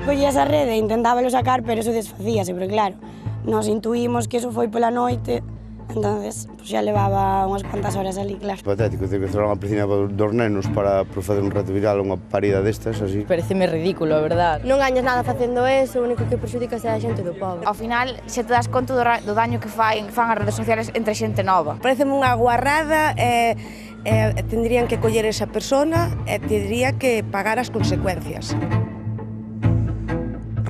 Collía esa rede e intentábalo sacar, pero eso desfacíase, porque claro, nos intuímos que eso foi pola noite, entonces pues, xa levaba unhas cuantas horas ali, claro. Patético, ter que cerrar unha piscina dos nenos para facer un reto viral, unha parida destas, así. Pareceme ridículo, a verdad. Non gañas nada facendo eso, o único que perxudicas é a xente do pobre. Ao final, se te das conta do daño que fan as redes sociales entre xente nova. Pareceme unha guarrada tendrían que coller esa persona e tendría que pagar as consecuencias.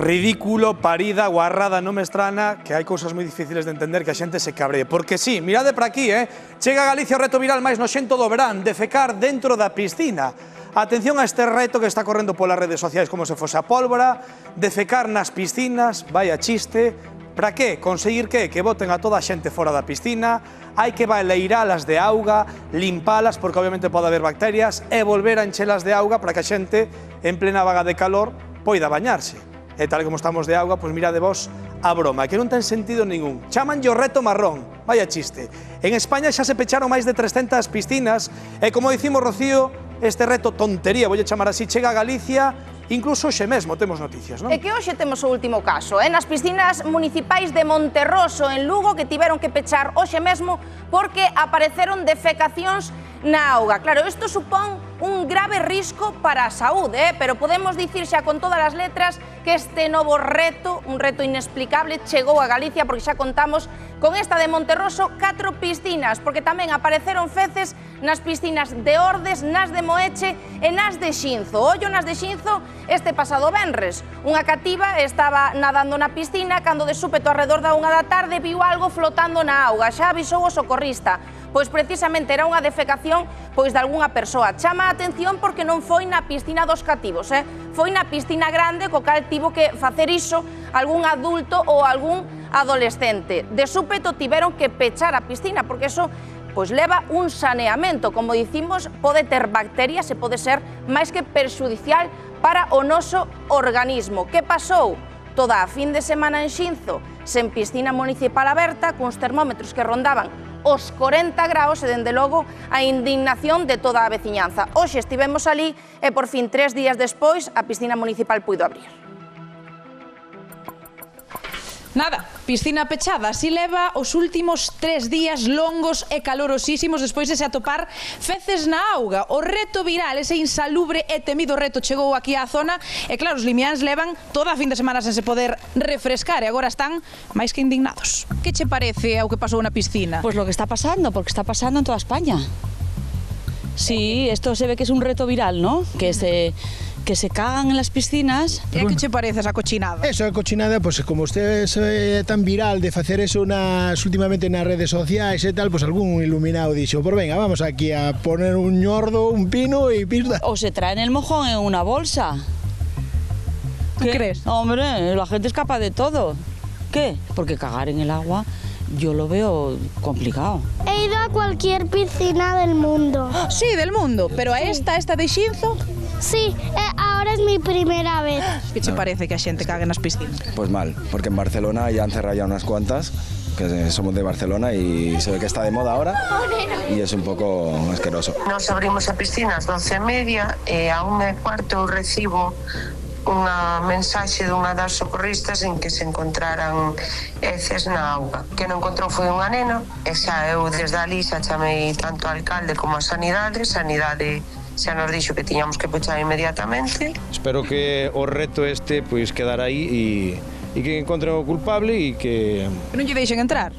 Ridículo, parida, guarrada, non me estrana que hai cousas moi difíciles de entender que a xente se cabree. Porque sí, mirade para aquí, chega a Galicia o reto viral máis noxento do verán, defecar dentro da piscina. Atención a este reto que está correndo polas redes sociais como se fose a pólvora, defecar nas piscinas, vaya chiste. Para que? Conseguir que boten a toda a xente fora da piscina, hai que baleiralas de auga, limpalas, porque obviamente pode haber bacterias, e volver a enchelas de auga para que a xente, en plena vaga de calor, poida bañarse. E tal como estamos de auga, pois mirade vos a broma, que non ten sentido ningún. Chaman o reto marrón, vaya chiste. En España xa se pecharon máis de 300 piscinas, e como dicimos, Rocío, este reto tontería, voulle chamar así, chega a Galicia, incluso hoxe mesmo temos noticias, non? É que hoxe temos o último caso, nas piscinas municipais de Monterroso, en Lugo, que tiveron que pechar hoxe mesmo porque apareceron defecacións na auga. Claro, isto supón un grave risco para a saúde, pero podemos dicir xa con todas as letras que este novo reto, un reto inexplicable, chegou a Galicia porque xa contamos con esta de Monterroso 4 piscinas, porque tamén apareceron feces nas piscinas de Ordes, nas de Moeche e nas de Xinzo. Ollo nas de Xinzo este pasado venres. Unha cativa estaba nadando na piscina cando de súpeto alrededor da 1 da tarde viu algo flotando na auga. Xa avisou o socorrista. Pois precisamente era unha defecación pois de algunha persoa. Chama a atención porque non foi na piscina dos cativos, foi na piscina grande, co cal tivo que facer iso algún adulto ou algún adolescente. De súpeto tiveron que pechar a piscina porque eso pois leva un saneamento, como dicimos, pode ter bacterias e pode ser máis que perxudicial para o noso organismo. Que pasou? Toda a fin de semana en Xinzo, sen piscina municipal aberta, cuns termómetros que rondaban os 40 graus e, dende logo, a indignación de toda a veciñanza. Hoxe estivemos ali e, por fin, 3 días despois, a piscina municipal puido abrir. Nada, piscina pechada, así leva os últimos 3 días longos e calorosísimos despois de se atopar feces na auga. O reto viral, ese insalubre e temido reto chegou aquí á zona e claro, os limiáns levan toda a fin de semana sen se poder refrescar e agora están máis que indignados. Que che parece o que pasou na piscina? Pues lo que está pasando, porque está pasando en toda España. Sí, esto se ve que es un reto viral, ¿no? Que se cagan en las piscinas. E que che parece esa cochinada? Eso, a cochinada, pues como usted é tan viral de facer eso últimamente nas redes sociais e tal, pues algún iluminado dixo, pues venga, vamos aquí a poner un ñordo, un pino y pista. O se traen el mojón en una bolsa. ¿Tú crees? Hombre, la gente es capaz de todo. ¿Qué? Porque cagar en el agua yo lo veo complicado. He ido a cualquier piscina del mundo. Sí, del mundo, pero a esta de Xinzo? Sí, ahora es mi primera vez. Que che parece que a xente cague nas piscinas? Pues mal, porque en Barcelona ya han cerrado ya unas cuantas, que somos de Barcelona y se ve que está de moda ahora y es un poco asqueroso. Nos abrimos a piscina ás 12:30 e a 1:15 recibo unha mensaxe dunha das socorristas en que se encontraran heces na auga. Que non encontrou foi unha nena e xa eu desde ali xa chamei tanto ao alcalde como a Sanidade xa nos dixo que tiñamos que pechar inmediatamente. Espero que o reto este pois quedar aí e que encontren o culpable e que... Que non lle deixen entrar?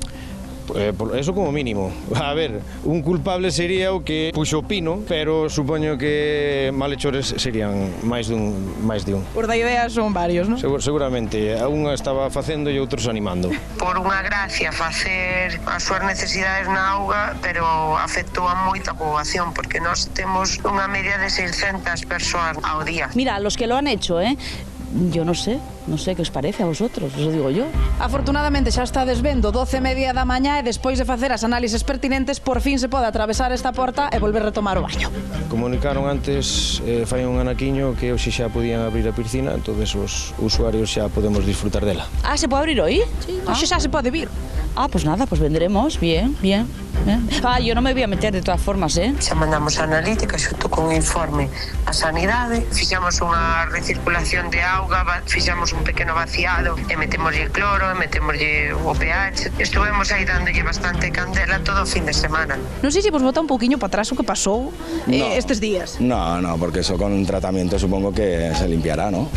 Eso como mínimo. A ver, un culpable sería o que puxo o pino, pero supoño que malhechores serían máis de un. Por da idea son varios, non? Seguramente. Un estaba facendo e outros animando. Por unha gracia facer as súas necesidades na auga, pero afectou a moita poboación, porque nós temos unha media de 600 persoas ao día. Mira, los que lo han hecho, yo no sé. Non sei que os parece a vosotros, os digo yo. Afortunadamente xa estades vendo 12:30 da mañá e despois de facer as análises pertinentes por fin se pode atravesar esta porta e volver a retomar o baño. Comunicaron antes, fai un anaquiño, que hoxe xa podían abrir a piscina, entonces os usuarios xa podemos disfrutar dela. Ah, se pode abrir hoy? Sí, hoxe xa se pode vir. Ah, pues nada, pues vendremos, bien. Ah, yo no me voy a meter de todas formas, Xa mandamos a analítica xunto con un informe a sanidade, fixamos unha recirculación de auga, fixamos un pequeno vaciado e metemoslle cloro, e metemoslle o pH. Estuvemos aí dándolle bastante candela todo o fin de semana. Non sei se vos bota un poquinho para atrás o que pasou estes días. No, porque eso con tratamiento supongo que se limpiará, ¿no?